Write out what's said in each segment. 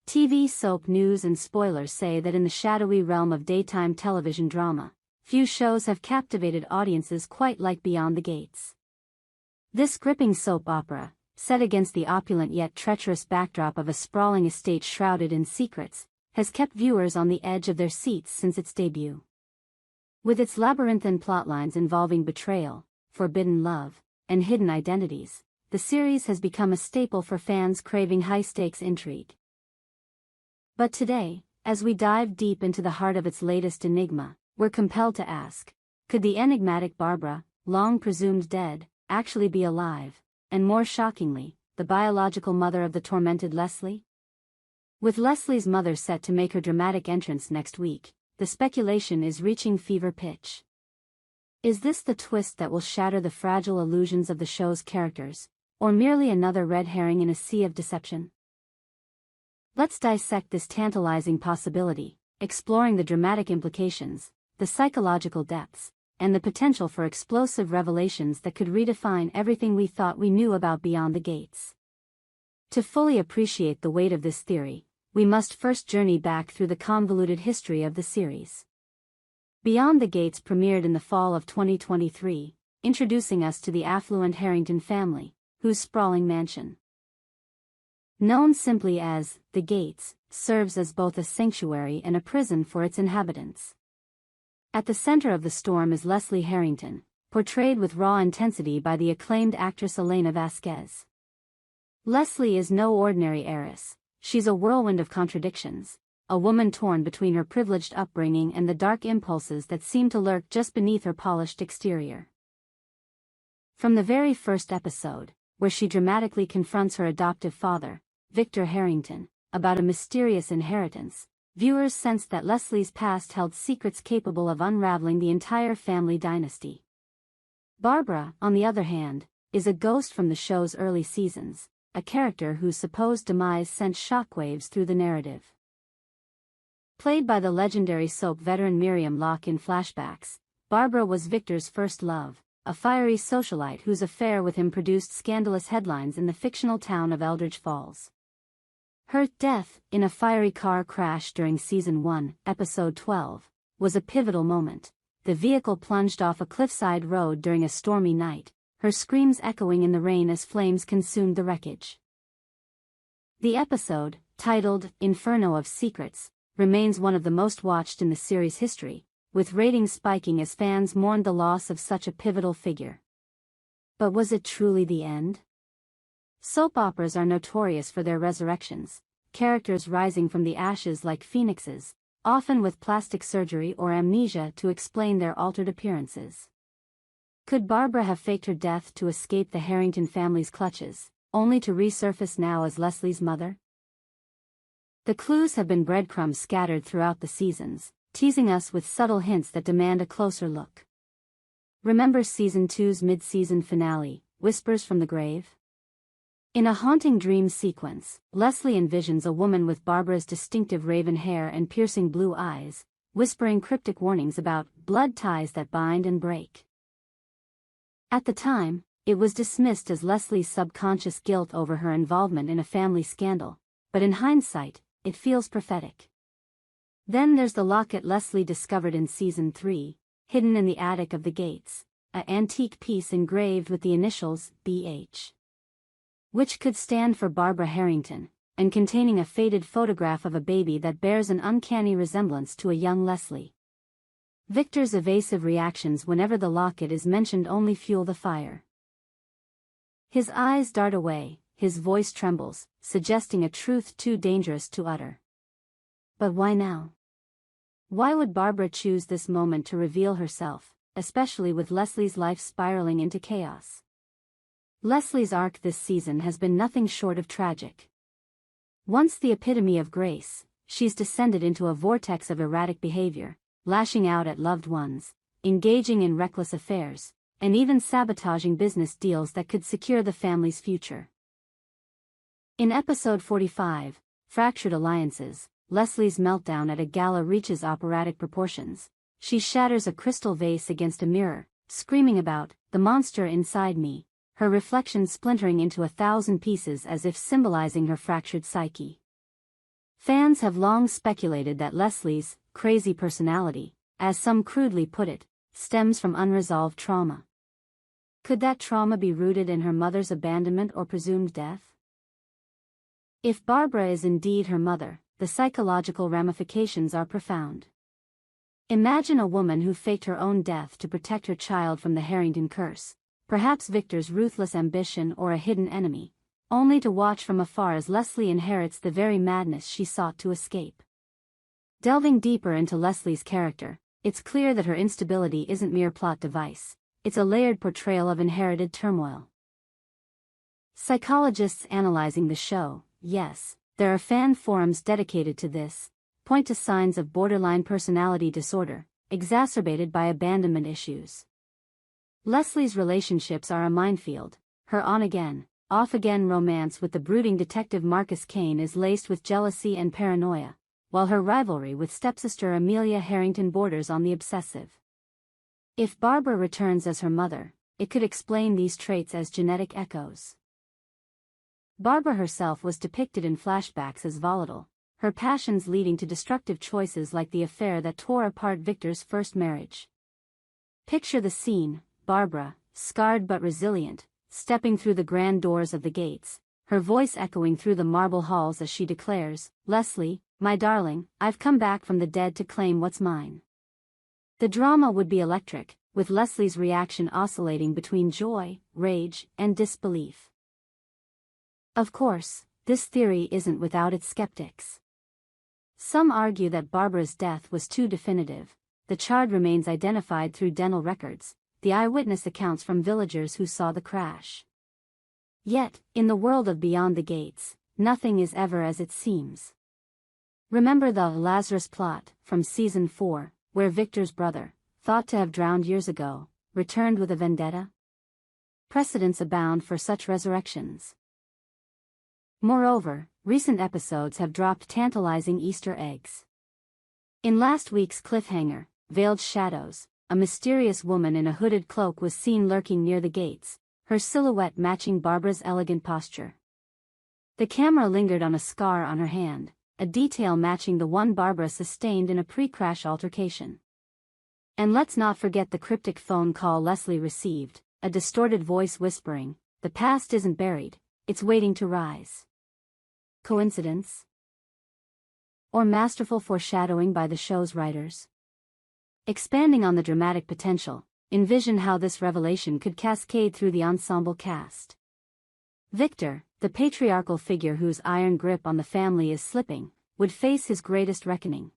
TV soap news and spoilers say that in the shadowy realm of daytime television drama, few shows have captivated audiences quite like Beyond the Gates. This gripping soap opera, set against the opulent yet treacherous backdrop of a sprawling estate shrouded in secrets, has kept viewers on the edge of their seats since its debut. With its labyrinthine plotlines involving betrayal, forbidden love, and hidden identities, the series has become a staple for fans craving high-stakes intrigue. But today, as we dive deep into the heart of its latest enigma, we're compelled to ask, could the enigmatic Barbara, long presumed dead, actually be alive, and more shockingly, the biological mother of the tormented Leslie? With Leslie's mother set to make her dramatic entrance next week, the speculation is reaching fever pitch. Is this the twist that will shatter the fragile illusions of the show's characters, or merely another red herring in a sea of deception? Let's dissect this tantalizing possibility, exploring the dramatic implications, the psychological depths, and the potential for explosive revelations that could redefine everything we thought we knew about Beyond the Gates. To fully appreciate the weight of this theory, we must first journey back through the convoluted history of the series. Beyond the Gates premiered in the fall of 2023, introducing us to the affluent Harrington family, whose sprawling mansion, known simply as the Gates, serves as both a sanctuary and a prison for its inhabitants. At the center of the storm is Leslie Harrington, portrayed with raw intensity by the acclaimed actress Elena Vasquez. Leslie is no ordinary heiress, she's a whirlwind of contradictions, a woman torn between her privileged upbringing and the dark impulses that seem to lurk just beneath her polished exterior. From the very first episode, where she dramatically confronts her adoptive father, Victor Harrington, about a mysterious inheritance, viewers sensed that Leslie's past held secrets capable of unraveling the entire family dynasty. Barbara, on the other hand, is a ghost from the show's early seasons, a character whose supposed demise sent shockwaves through the narrative. Played by the legendary soap veteran Miriam Locke in flashbacks, Barbara was Victor's first love, a fiery socialite whose affair with him produced scandalous headlines in the fictional town of Eldridge Falls. Her death, in a fiery car crash during Season 1, Episode 12, was a pivotal moment. The vehicle plunged off a cliffside road during a stormy night, her screams echoing in the rain as flames consumed the wreckage. The episode, titled Inferno of Secrets, remains one of the most watched in the series' history, with ratings spiking as fans mourned the loss of such a pivotal figure. But was it truly the end? Soap operas are notorious for their resurrections, characters rising from the ashes like phoenixes, often with plastic surgery or amnesia to explain their altered appearances. Could Barbara have faked her death to escape the Harrington family's clutches, only to resurface now as Leslie's mother? The clues have been breadcrumbs scattered throughout the seasons, teasing us with subtle hints that demand a closer look. Remember Season 2's mid-season finale, Whispers from the Grave? In a haunting dream sequence, Leslie envisions a woman with Barbara's distinctive raven hair and piercing blue eyes, whispering cryptic warnings about blood ties that bind and break. At the time, it was dismissed as Leslie's subconscious guilt over her involvement in a family scandal, but in hindsight, it feels prophetic. Then there's the locket Leslie discovered in Season 3, hidden in the attic of the Gates, an antique piece engraved with the initials BH, which could stand for Barbara Harrington, and containing a faded photograph of a baby that bears an uncanny resemblance to a young Leslie. Victor's evasive reactions whenever the locket is mentioned only fuel the fire. His eyes dart away, his voice trembles, suggesting a truth too dangerous to utter. But why now? Why would Barbara choose this moment to reveal herself, especially with Leslie's life spiraling into chaos? Leslie's arc this season has been nothing short of tragic. Once the epitome of grace, she's descended into a vortex of erratic behavior, lashing out at loved ones, engaging in reckless affairs, and even sabotaging business deals that could secure the family's future. In Episode 45, Fractured Alliances, Leslie's meltdown at a gala reaches operatic proportions. She shatters a crystal vase against a mirror, screaming about the monster inside me, her reflection splintering into 1,000 pieces as if symbolizing her fractured psyche. Fans have long speculated that Leslie's crazy personality, as some crudely put it, stems from unresolved trauma. Could that trauma be rooted in her mother's abandonment or presumed death? If Barbara is indeed her mother, the psychological ramifications are profound. Imagine a woman who faked her own death to protect her child from the Harrington curse, perhaps Victor's ruthless ambition or a hidden enemy, only to watch from afar as Leslie inherits the very madness she sought to escape. Delving deeper into Leslie's character, it's clear that her instability isn't mere plot device, it's a layered portrayal of inherited turmoil. Psychologists analyzing the show, yes, there are fan forums dedicated to this, point to signs of borderline personality disorder, exacerbated by abandonment issues. Leslie's relationships are a minefield. Her on-again, off-again romance with the brooding detective Marcus Kane is laced with jealousy and paranoia, while her rivalry with stepsister Amelia Harrington borders on the obsessive. If Barbara returns as her mother, it could explain these traits as genetic echoes. Barbara herself was depicted in flashbacks as volatile, her passions leading to destructive choices like the affair that tore apart Victor's first marriage. Picture the scene: Barbara, scarred but resilient, stepping through the grand doors of the gates, her voice echoing through the marble halls as she declares, "Leslie, my darling, I've come back from the dead to claim what's mine." The drama would be electric, with Leslie's reaction oscillating between joy, rage, and disbelief. Of course, this theory isn't without its skeptics. Some argue that Barbara's death was too definitive. The charred remains identified through dental records, the eyewitness accounts from villagers who saw the crash. Yet, in the world of Beyond the Gates, nothing is ever as it seems. Remember the Lazarus plot from season 4, where Victor's brother, thought to have drowned years ago, returned with a vendetta? Precedents abound for such resurrections. Moreover, recent episodes have dropped tantalizing Easter eggs. In last week's cliffhanger, Veiled Shadows, a mysterious woman in a hooded cloak was seen lurking near the gates, her silhouette matching Barbara's elegant posture. The camera lingered on a scar on her hand, a detail matching the one Barbara sustained in a pre-crash altercation. And let's not forget the cryptic phone call Leslie received, a distorted voice whispering, "The past isn't buried, it's waiting to rise." Coincidence? Or masterful foreshadowing by the show's writers? Expanding on the dramatic potential, envision how this revelation could cascade through the ensemble cast. Victor, the patriarchal figure whose iron grip on the family is slipping, would face his greatest reckoning.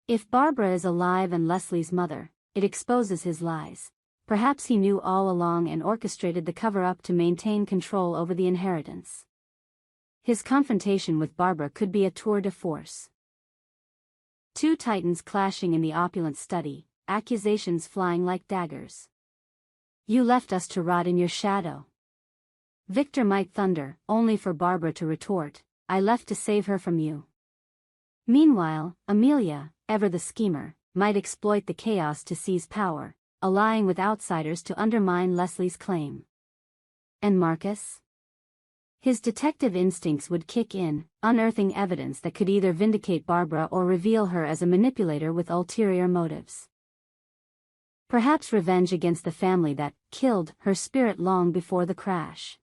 If Barbara is alive and Leslie's mother, it exposes his lies. Perhaps he knew all along and orchestrated the cover-up to maintain control over the inheritance. His confrontation with Barbara could be a tour de force. Two titans clashing in the opulent study, accusations flying like daggers. "You left us to rot in your shadow." Victor might thunder, only for Barbara to retort, "I left to save her from you." Meanwhile, Amelia, ever the schemer, might exploit the chaos to seize power, allying with outsiders to undermine Leslie's claim. And Marcus? His detective instincts would kick in, unearthing evidence that could either vindicate Barbara or reveal her as a manipulator with ulterior motives. Perhaps revenge against the family that killed her spirit long before the crash.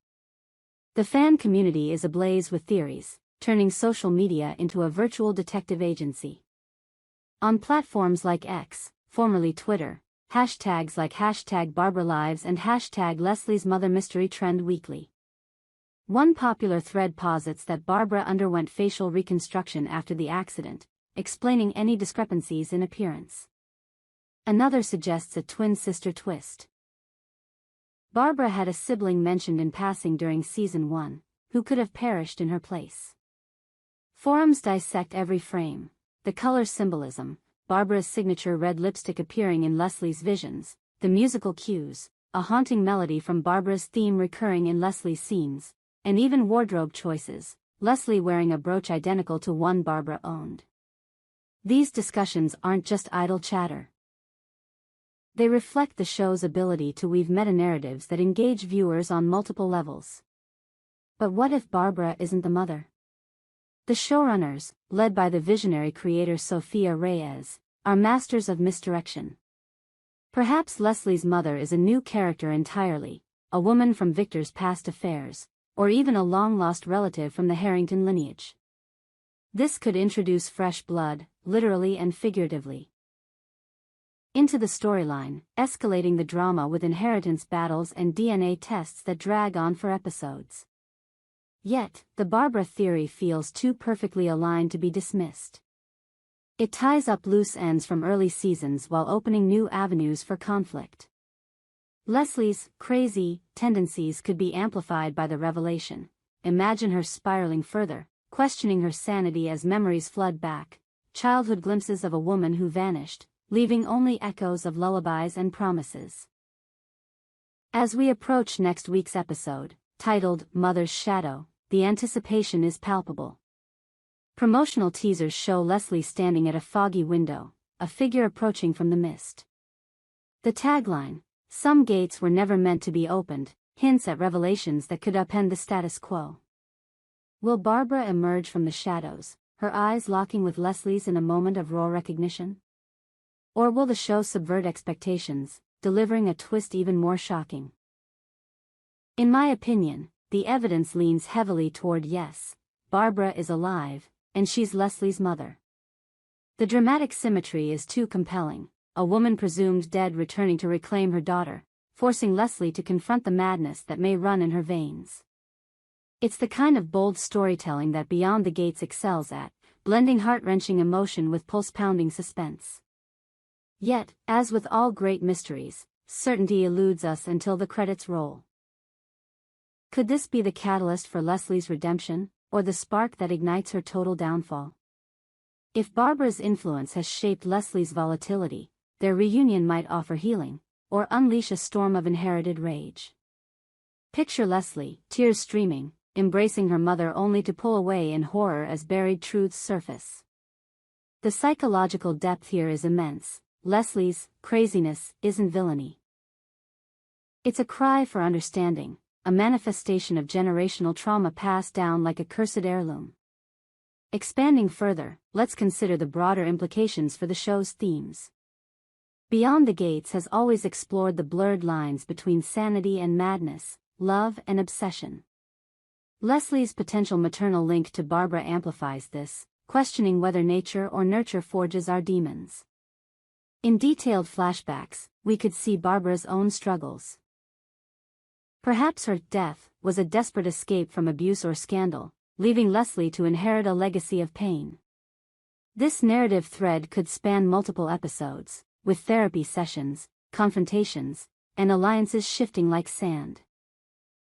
The fan community is ablaze with theories, turning social media into a virtual detective agency. On platforms like X, formerly Twitter, hashtags like #BarbaraLives and #Leslie's Mother Mystery trend weekly. One popular thread posits that Barbara underwent facial reconstruction after the accident, explaining any discrepancies in appearance. Another suggests a twin sister twist. Barbara had a sibling mentioned in passing during season 1, who could have perished in her place. Forums dissect every frame, the color symbolism, Barbara's signature red lipstick appearing in Leslie's visions, the musical cues, a haunting melody from Barbara's theme recurring in Leslie's scenes, and even wardrobe choices, Leslie wearing a brooch identical to one Barbara owned. These discussions aren't just idle chatter. They reflect the show's ability to weave meta-narratives that engage viewers on multiple levels. But what if Barbara isn't the mother? The showrunners, led by the visionary creator Sofia Reyes, are masters of misdirection. Perhaps Leslie's mother is a new character entirely, a woman from Victor's past affairs, or even a long-lost relative from the Harrington lineage. This could introduce fresh blood, literally and figuratively, into the storyline, escalating the drama with inheritance battles and DNA tests that drag on for episodes. Yet, the Barbara theory feels too perfectly aligned to be dismissed. It ties up loose ends from early seasons while opening new avenues for conflict. Leslie's crazy tendencies could be amplified by the revelation. Imagine her spiraling further, questioning her sanity as memories flood back, childhood glimpses of a woman who vanished, leaving only echoes of lullabies and promises. As we approach next week's episode, titled Mother's Shadow, the anticipation is palpable. Promotional teasers show Leslie standing at a foggy window, a figure approaching from the mist. The tagline, "Some gates were never meant to be opened," hints at revelations that could upend the status quo. Will Barbara emerge from the shadows, her eyes locking with Leslie's in a moment of raw recognition? Or will the show subvert expectations, delivering a twist even more shocking? In my opinion, the evidence leans heavily toward yes, Barbara is alive, and she's Leslie's mother. The dramatic symmetry is too compelling, a woman presumed dead returning to reclaim her daughter, forcing Leslie to confront the madness that may run in her veins. It's the kind of bold storytelling that Beyond the Gates excels at, blending heart-wrenching emotion with pulse-pounding suspense. Yet, as with all great mysteries, certainty eludes us until the credits roll. Could this be the catalyst for Leslie's redemption, or the spark that ignites her total downfall? If Barbara's influence has shaped Leslie's volatility, their reunion might offer healing, or unleash a storm of inherited rage. Picture Leslie, tears streaming, embracing her mother only to pull away in horror as buried truths surface. The psychological depth here is immense. Leslie's craziness isn't villainy. It's a cry for understanding, a manifestation of generational trauma passed down like a cursed heirloom. Expanding further, let's consider the broader implications for the show's themes. Beyond the Gates has always explored the blurred lines between sanity and madness, love and obsession. Leslie's potential maternal link to Barbara amplifies this, questioning whether nature or nurture forges our demons. In detailed flashbacks, we could see Barbara's own struggles. Perhaps her death was a desperate escape from abuse or scandal, leaving Leslie to inherit a legacy of pain. This narrative thread could span multiple episodes, with therapy sessions, confrontations, and alliances shifting like sand.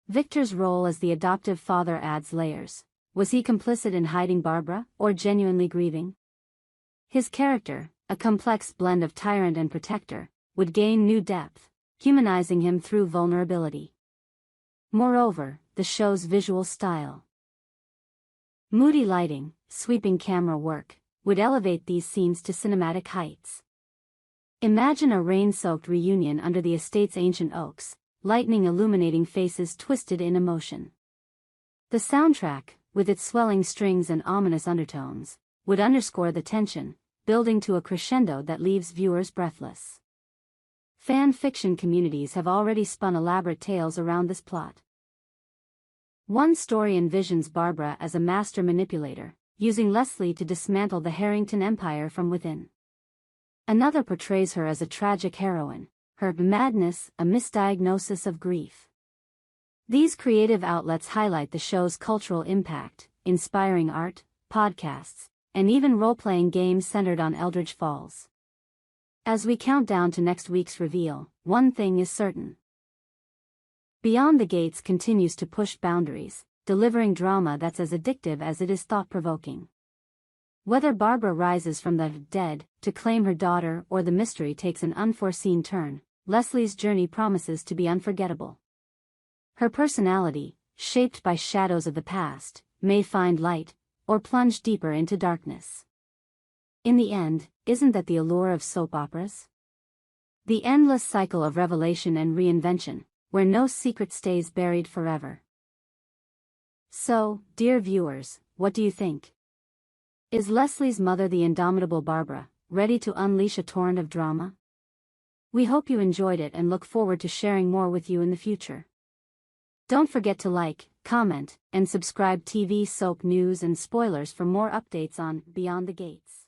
Victor's role as the adoptive father adds layers. Was he complicit in hiding Barbara, or genuinely grieving? His character, a complex blend of tyrant and protector, would gain new depth, humanizing him through vulnerability. Moreover, the show's visual style. Moody lighting, sweeping camera work, would elevate these scenes to cinematic heights. Imagine a rain-soaked reunion under the estate's ancient oaks, lightning illuminating faces twisted in emotion. The soundtrack, with its swelling strings and ominous undertones, would underscore the tension, building to a crescendo that leaves viewers breathless. Fan fiction communities have already spun elaborate tales around this plot. One story envisions Barbara as a master manipulator, using Leslie to dismantle the Harrington empire from within. Another portrays her as a tragic heroine, her madness a misdiagnosis of grief. These creative outlets highlight the show's cultural impact, inspiring art, podcasts, and even role-playing games centered on Eldridge Falls. As we count down to next week's reveal, one thing is certain. Beyond the Gates continues to push boundaries, delivering drama that's as addictive as it is thought-provoking. Whether Barbara rises from the dead to claim her daughter or the mystery takes an unforeseen turn, Leslie's journey promises to be unforgettable. Her personality, shaped by shadows of the past, may find light, or plunge deeper into darkness. In the end, isn't that the allure of soap operas? The endless cycle of revelation and reinvention, where no secret stays buried forever. So, dear viewers, what do you think? Is Leslie's mother the indomitable Barbara, ready to unleash a torrent of drama? We hope you enjoyed it and look forward to sharing more with you in the future. Don't forget to like, comment, and subscribe TV soap news and spoilers for more updates on Beyond the Gates.